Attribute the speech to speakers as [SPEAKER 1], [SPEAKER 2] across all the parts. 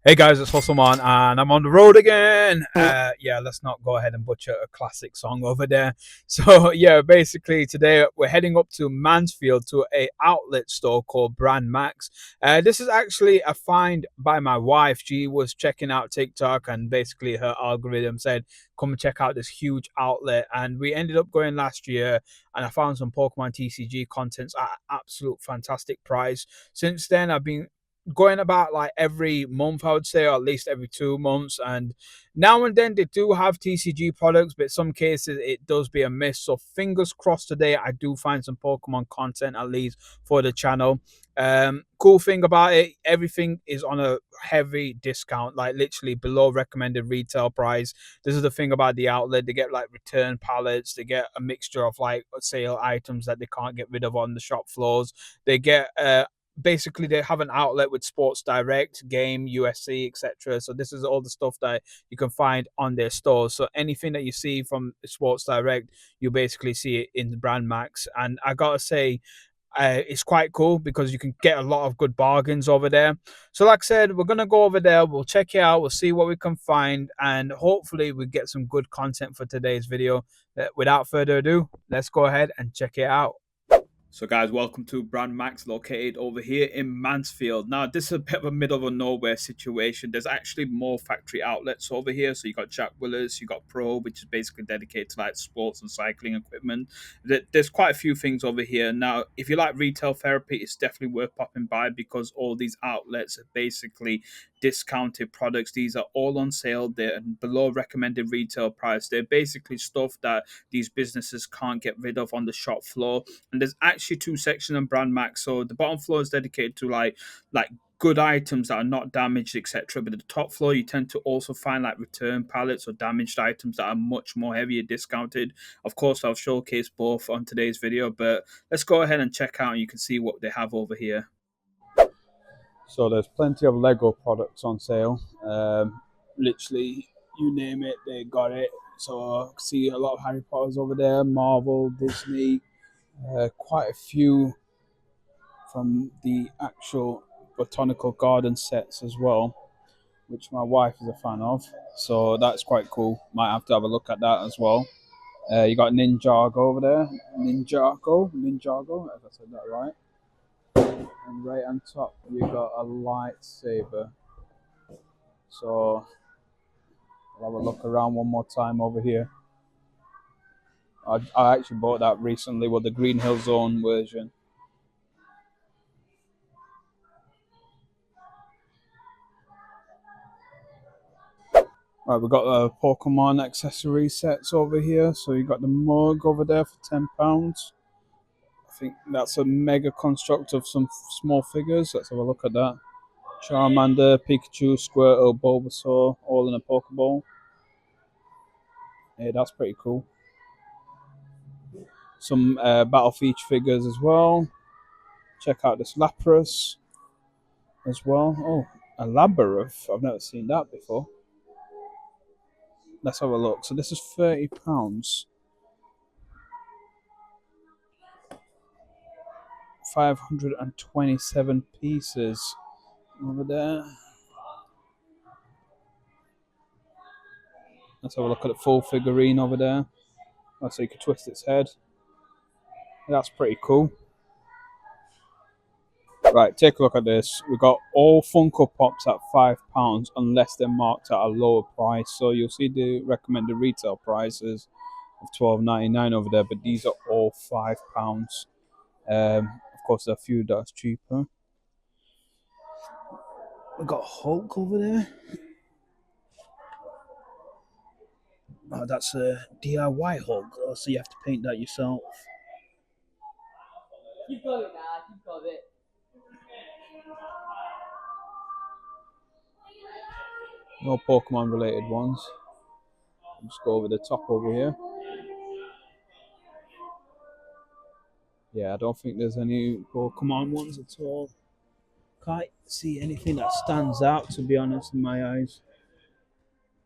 [SPEAKER 1] Hey guys, it's Hustlemon and I'm on the road again. Yeah, let's not go ahead and butcher a classic song over there. So yeah, basically today we're heading up to Mansfield to a outlet store called Brand Max. This is actually a find by my wife. She was checking out TikTok and basically her algorithm said, "Come and check out this huge outlet." And we ended up going last year, and I found some Pokemon TCG contents at absolute fantastic price. Since then, I've been going about like every month, I would say, or at least every 2 months. And now and then they do have TCG products, but in some cases it does be a miss. So fingers crossed today I do find some Pokemon content at least for the channel. Cool thing about it, everything is on a heavy discount, like literally below recommended retail price. This is the thing about the outlet. They get like return pallets, they get a mixture of like sale items that they can't get rid of on the shop floors. They get basically they have an outlet with Sports Direct, Game, USC, etc. So this is all the stuff that you can find on their stores. So anything that you see from Sports Direct, you basically see it in the Brand Max. And I gotta say, it's quite cool because you can get a lot of good bargains over there. So, like I said, we're gonna go over there. We'll check it out. We'll see what we can find, and hopefully, we get some good content for today's video. Without further ado, let's go ahead and check it out. So, guys, welcome to Brand Max, located over here in Mansfield. Now, this is a bit of a middle of a nowhere situation. There's actually more factory outlets over here. So, you got Jack Willers, you got Pro, which is basically dedicated to like sports and cycling equipment. There's quite a few things over here. Now, if you like retail therapy, it's definitely worth popping by because all these outlets are basically discounted products. These are all on sale. They're below recommended retail price. They're basically stuff that these businesses can't get rid of on the shop floor. And there's actually two sections on Brand Max. So the bottom floor is dedicated to like good items that are not damaged, etc. But at the top floor, you tend to also find like return pallets or damaged items that are much more heavier discounted. Of course, I'll showcase both on today's video, but let's go ahead and check out and you can see what they have over here. So there's plenty of Lego products on sale. Literally, you name it, they got it. So I see a lot of Harry Potter's over there, Marvel, Disney, quite a few from the actual botanical garden sets as well, which my wife is a fan of. So that's quite cool. Might have to have a look at that as well. You got Ninjago over there. Ninjago, if I said that right. And right on top, you got a lightsaber. So I'll have a look around one more time over here. I actually bought that recently with the Green Hill Zone version. Right, we've got the Pokemon accessory sets over here. So you got the mug over there for £10. I think that's a mega construct of some small figures. Let's have a look at that. Charmander, Pikachu, Squirtle, Bulbasaur, all in a Pokeball. Yeah, that's pretty cool. Some Battle Feature figures as well. Check out this Lapras as well. Oh, a Labyrinth. I've never seen that before. Let's have a look. So this is £30. 527 pieces over there. Let's have a look at the full figurine over there. Oh, so you can twist its head. That's pretty cool. Right, take a look at this. We've got all Funko Pops at £5 unless they're marked at a lower price. So you'll see the recommended retail prices of £12.99 over there, but these are all £5. Of course, there are a few that's cheaper. We've got Hulk over there. Oh, that's a DIY Hulk. Oh, so you have to paint that yourself. Keep going, keep going. No Pokemon related ones. I'll just go over the top over here. Yeah, I don't think there's any Pokemon ones at all. Can't see anything that stands out, to be honest, in my eyes.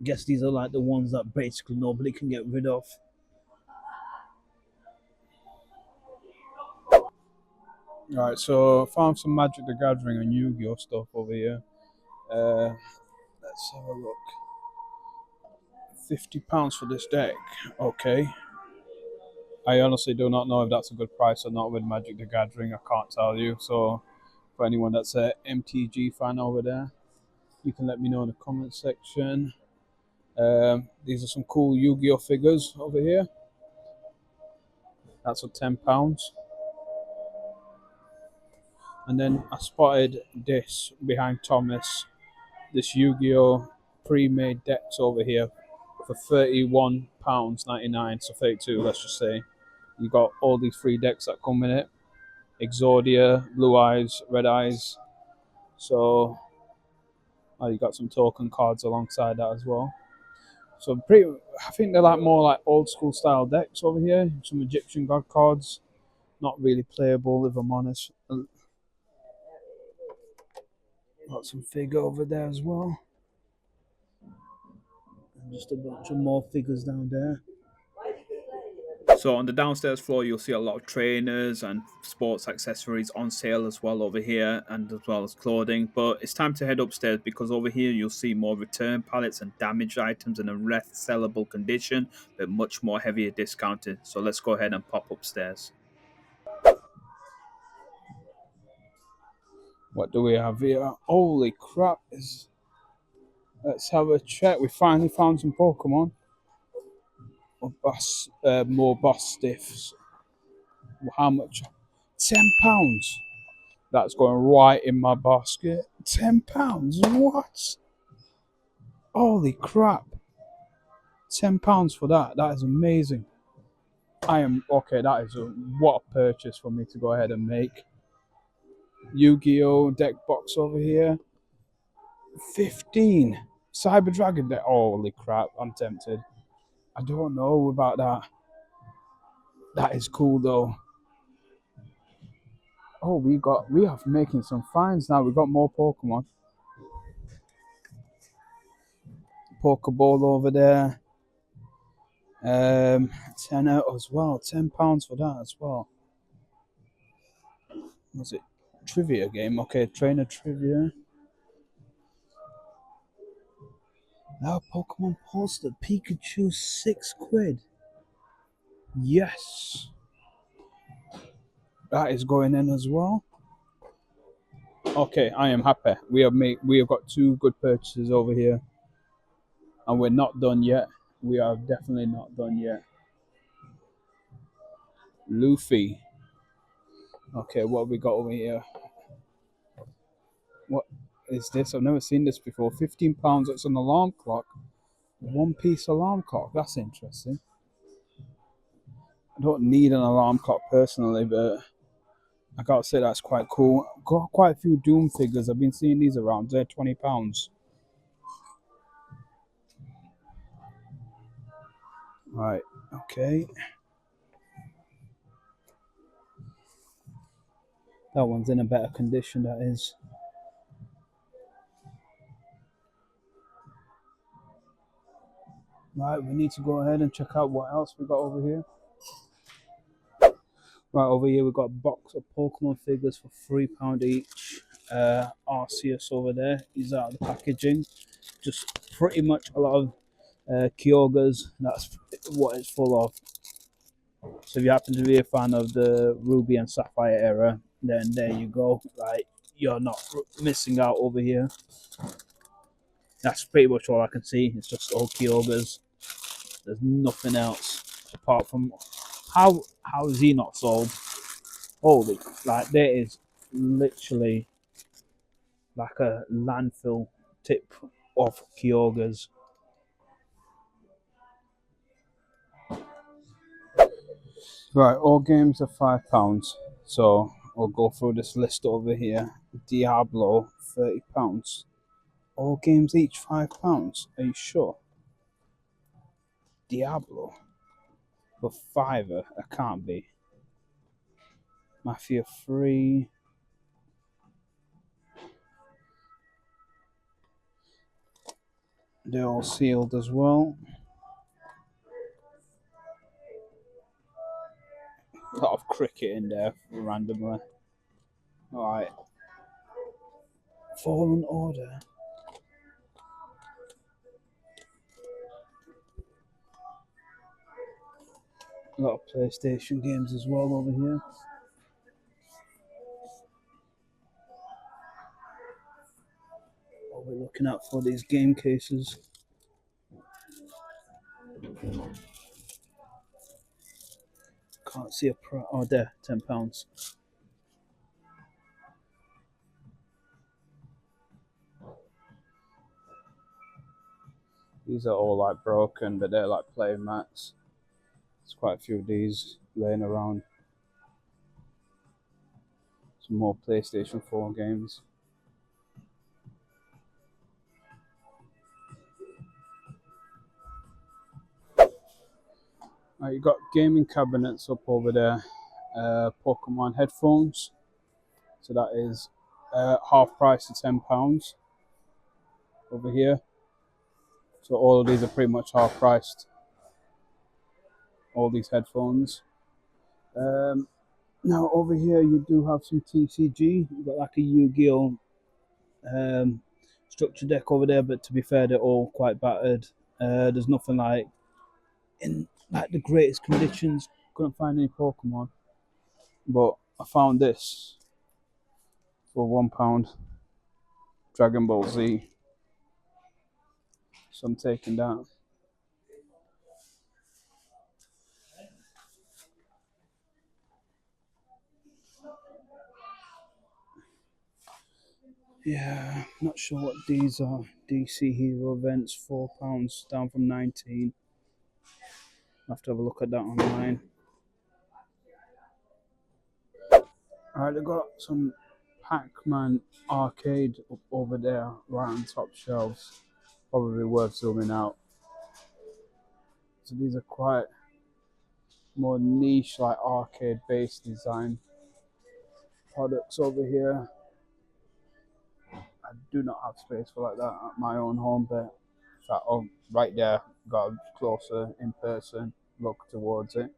[SPEAKER 1] I guess these are like the ones that basically nobody can get rid of. Alright, so I found some Magic the Gathering and Yu-Gi-Oh stuff over here. Let's have a look. £50 for this deck. Okay. I honestly do not know if that's a good price or not with Magic the Gathering. I can't tell you. So, for anyone that's a MTG fan over there, you can let me know in the comment section. These are some cool Yu-Gi-Oh figures over here. That's for £10. And then I spotted this behind Thomas. This Yu-Gi-Oh pre-made decks over here for £31.99. So 32, let's just say. You got all these free decks that come in it. Exodia, Blue Eyes, Red Eyes. So you got some token cards alongside that as well. So I think they're like more like old school style decks over here. Some Egyptian god cards, not really playable if I'm honest. Got some figure over there as well. And just a bunch of more figures down there. So on the downstairs floor, you'll see a lot of trainers and sports accessories on sale as well over here, and as well as clothing. But it's time to head upstairs because over here you'll see more return pallets and damaged items in a rest sellable condition, but much more heavier discounted. So let's go ahead and pop upstairs. What do we have here? Holy crap! Let's have a check. We finally found some Pokemon. More boss stiffs. How much? £10. That's going right in my basket. £10? What? Holy crap. £10 for that. That is amazing. That is what a purchase for me to go ahead and make. Yu-Gi-Oh! Deck box over here. 15. Cyber Dragon deck. Holy crap. I'm tempted. I don't know about that. That is cool though. Oh, we are making some finds now. We got more Pokemon. Pokeball over there. Tenner as well. £10 for that as well. Was it trivia game? Okay, trainer trivia. Now Pokemon poster. Pikachu £6. Yes. That is going in as well. Okay, I am happy. We have got two good purchases over here. And we're not done yet. We are definitely not done yet. Luffy. Okay, what have we got over here? What is this? I've never seen this before. £15. It's an alarm clock. One-piece alarm clock. That's interesting. I don't need an alarm clock personally, but I gotta say that's quite cool. Got quite a few Doom figures. I've been seeing these around. They're £20. Right. Okay. That one's in a better condition. That is. Right. We need to go ahead and check out what else we got over here. Right, over here we've got a box of Pokemon figures for £3 each. Arceus over there, he's out of the packaging. Just pretty much a lot of Kyogres, that's what it's full of. So if you happen to be a fan of the Ruby and Sapphire era, then there you go. Like, you're not missing out over here. That's pretty much all I can see. It's just all Kyogres. There's nothing else apart from how is he not sold? Holy, like there is literally like a landfill tip of Kyogres. Right, all games are £5. So we'll go through this list over here. Diablo, £30. All games each £5. Are you sure? Diablo for £5. I can't be. Mafia 3. They're all sealed as well. A lot of cricket in there randomly. Alright. Fallen Order. A lot of PlayStation games as well over here. What we're looking at for these game cases. Can't see a price. Oh, there, £10. These are all like broken, but they're like play mats. There's quite a few of these laying around. Some more PlayStation 4 games. You got gaming cabinets up over there. Pokémon headphones. So that is half price to £10 over here. So all of these are pretty much half priced. All these headphones. Now over here you do have some TCG. You've got like a Yu-Gi-Oh structure deck over there, but to be fair, they're all quite battered. There's nothing like in like the greatest conditions. Couldn't find any Pokemon, but I found this for £1. Dragon Ball Z. So I'm taking that. Yeah, not sure what these are. DC Hero events, £4 down from 19. I'll have to have a look at that online. Alright, they've got some Pac-Man arcade up over there, right on top shelves. Probably worth zooming out. So these are quite more niche, like arcade-based design products over here. I do not have space for like that at my own home, but right there, got a closer in person look towards it.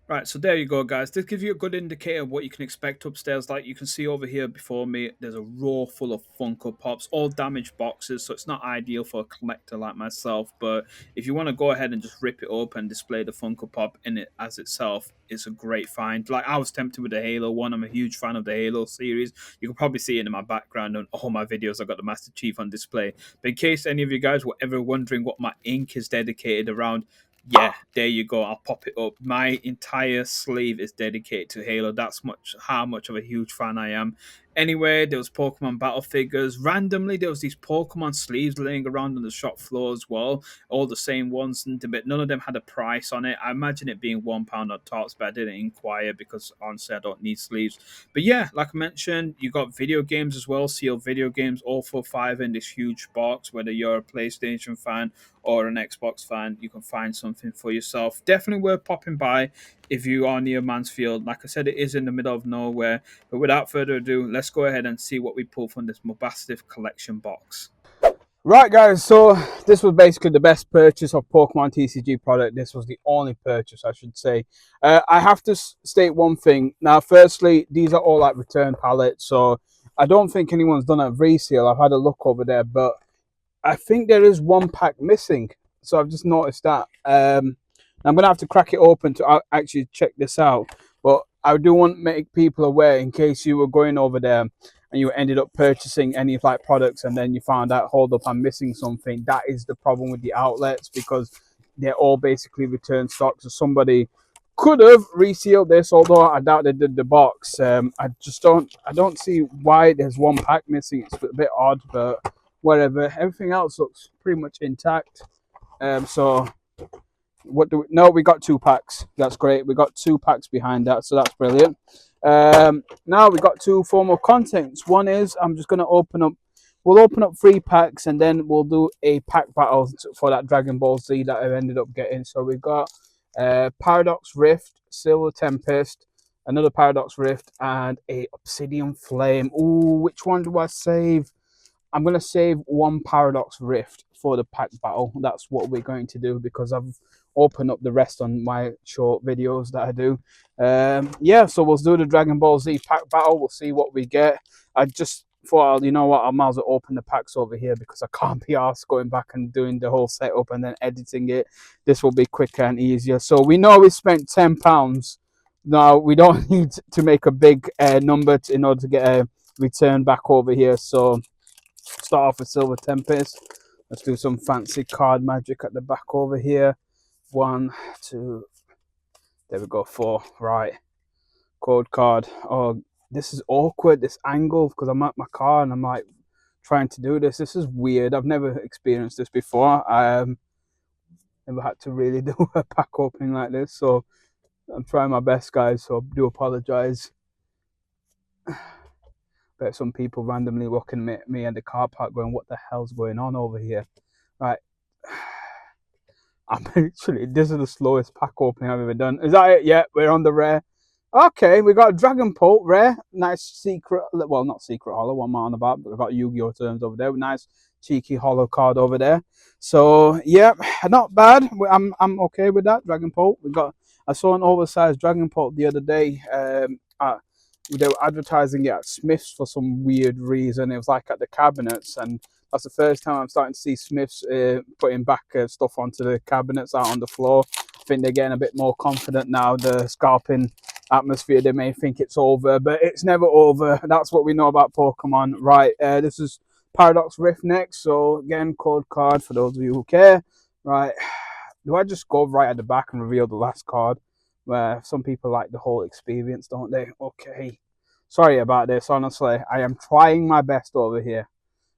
[SPEAKER 1] Right, so there you go, guys. This gives you a good indicator of what you can expect upstairs. Like you can see over here before me, there's a row full of Funko Pops, all damaged boxes, so it's not ideal for a collector like myself. But if you want to go ahead and just rip it open and display the Funko Pop in it as itself, it's a great find. Like I was tempted with the Halo one. I'm a huge fan of the Halo series. You can probably see it in my background on all my videos. I got the Master Chief on display. But in case any of you guys were ever wondering what my ink is dedicated around, yeah, there you go. I'll pop it up. My entire sleeve is dedicated to Halo. That's how much of a huge fan I am. Anyway, there was Pokemon battle figures. Randomly, there was these Pokemon sleeves laying around on the shop floor as well. All the same ones, but none of them had a price on it. I imagine it being £1 on tops, but I didn't inquire because honestly, I don't need sleeves. But yeah, like I mentioned, you got video games as well. Sealed video games, all for £5 in this huge box. Whether you're a PlayStation fan or an Xbox fan, you can find something for yourself. Definitely worth popping by if you are near Mansfield. Like I said, it is in the middle of nowhere. But without further ado, let's go ahead and see what we pull from this Mobastive collection box. Right, guys, so this was basically the best purchase of Pokemon TCG product. This was the only purchase, I should say. I have to state one thing. Now, firstly, these are all like return pallets, so I don't think anyone's done a resale. I've had a look over there, but I think there is one pack missing. So I've just noticed that. I'm going to have to crack it open to actually check this out. But I do want to make people aware in case you were going over there and you ended up purchasing any of like products and then you found out, hold up, I'm missing something. That is the problem with the outlets because they're all basically return stock. So somebody could have resealed this, although I doubt they did the box. I don't see why there's one pack missing. It's a bit odd, but whatever. Everything else looks pretty much intact. So what do we? No, we got 2 packs. That's great. We got 2 packs behind that, so that's brilliant. Now we got 2 formal contents. One is I'm just going to open up. We'll open up 3 packs and then we'll do a pack battle for that Dragon Ball Z that I ended up getting. So we've got Paradox Rift, Silver Tempest, another Paradox Rift, and a Obsidian Flame. Ooh, which one do I save? I'm going to save 1 Paradox Rift for the pack battle. That's what we're going to do because I've open up the rest on my short videos that I do. Yeah, so we'll do the Dragon Ball Z pack battle. We'll see what we get. I just thought, you know what, I might as well open the packs over here because I can't be asked going back and doing the whole setup and then editing it. This will be quicker and easier. So we know we spent £10. Now we don't need to make a big number in order to get a return back over here. So start off with Silver Tempest. Let's do some fancy card magic at the back over here. 1, 2, there we go, 4. Right, code card. Oh, this is awkward, this angle, because I'm at my car and I'm like trying to do this. This is weird. I've never experienced this before. Never had to really do a pack opening like this, so I'm trying my best, guys, so I do apologize. But some people randomly looking at me in the car park going, what the hell's going on over here? Right, I'm literally, this is the slowest pack opening I've ever done. Is that it? Yeah, we're on the rare. Okay, we got a Dragon Pult rare. Nice secret, well, not secret hollow, what am I on about? But we've got Yu-Gi-Oh terms over there. Nice cheeky hollow card over there. So yeah, not bad. I'm okay with that. Dragon Pult. I saw an oversized Dragon Pult the other day. They were advertising it at Smith's for some weird reason. It was like at the cabinets, and that's the first time I'm starting to see Smith's putting back stuff onto the cabinets out on the floor. I think they're getting a bit more confident now. The scalping atmosphere, they may think it's over, but it's never over. That's what we know about Pokemon. Right, this is Paradox Rift next. So again, code card for those of you who care. Right, do I just go right at the back and reveal the last card? Where some people like the whole experience, don't they? Okay, sorry about this. Honestly, I am trying my best over here.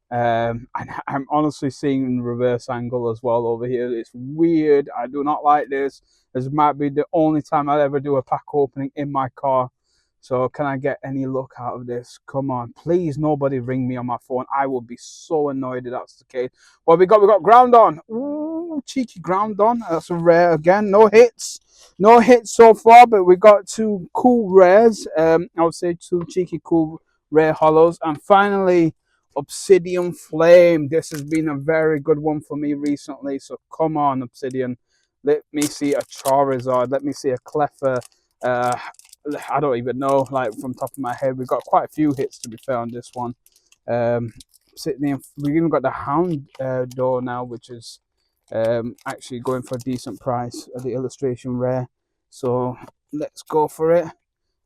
[SPEAKER 1] And I'm honestly seeing reverse angle as well over here. It's weird. I do not like this. This might be the only time I'll ever do a pack opening in my car. So can I get any luck out of this? Come on, please, nobody ring me on my phone. I will be so annoyed if that's the case. Well, we got Groundon. Ooh, cheeky Groundon. That's a rare again. No hits. No hits so far, but we got 2 cool rares. I would say 2 cheeky cool rare hollows. And finally, Obsidian Flame. This has been a very good one for me recently. So come on, Obsidian. Let me see a Charizard. Let me see a Cleffa. I don't even know, like from top of my head. We've got quite a few hits to be fair on this one. We've even got the Hound door now, which is actually going for a decent price of the illustration rare. So let's go for it.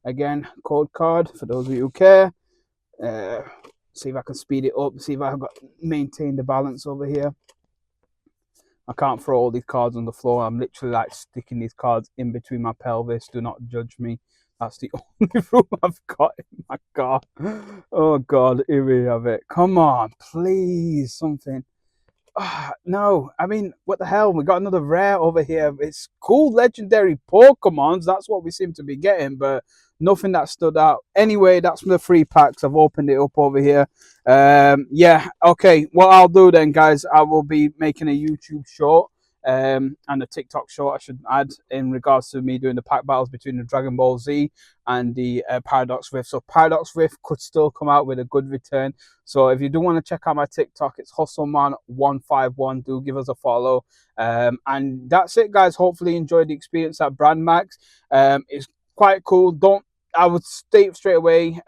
[SPEAKER 1] Again, code card for those of you who care. See if I can speed it up. See if I've got maintain the balance over here. I can't throw all these cards on the floor. I'm literally like sticking these cards in between my pelvis. Do not judge me. That's the only rule I've got in my car. Oh God, here we have it. Come on, please, something. No, I mean, what the hell? We got another rare over here. It's cool legendary Pokemons. That's what we seem to be getting, but nothing that stood out. Anyway, that's the 3 packs. I've opened it up over here. Yeah, okay. What I'll do then, guys, I will be making a YouTube short and a TikTok short, I should add, in regards to me doing the pack battles between the Dragon Ball Z and the Paradox Rift. So Paradox Rift could still come out with a good return. So if you do want to check out my TikTok, it's Hustlemon151. Do give us a follow. And that's it, guys. Hopefully you enjoyed the experience at Brand Max. It's quite cool. I would state straight away,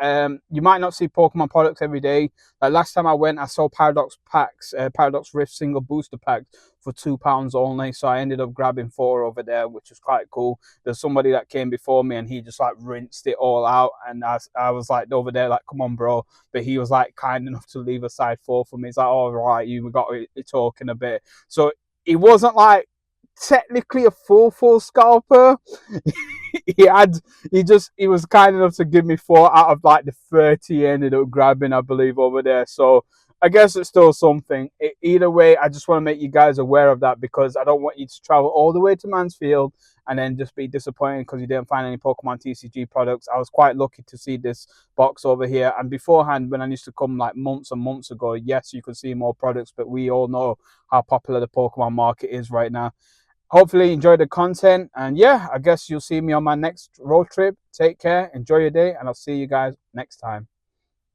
[SPEAKER 1] you might not see Pokemon products every day. Like last time I went, I saw Paradox packs, Paradox Rift single booster packs for £2 only. So I ended up grabbing 4 over there, which is quite cool. There's somebody that came before me and he just like rinsed it all out. And I was like over there, like, come on, bro. But he was like kind enough to leave aside 4 for me. He's like, all right, you got it talking a bit. So it wasn't like technically a full scalper. he was kind enough to give me 4 out of like the 30 he ended up grabbing, I believe, over there. So I guess it's still something. Either way, I just want to make you guys aware of that because I don't want you to travel all the way to Mansfield and then just be disappointed because you didn't find any Pokemon TCG products. I was quite lucky to see this box over here. And beforehand, when I used to come like months and months ago, yes, you could see more products, but we all know how popular the Pokemon market is right now. Hopefully you enjoyed the content, and yeah, I guess you'll see me on my next road trip. Take care, enjoy your day, and I'll see you guys next time.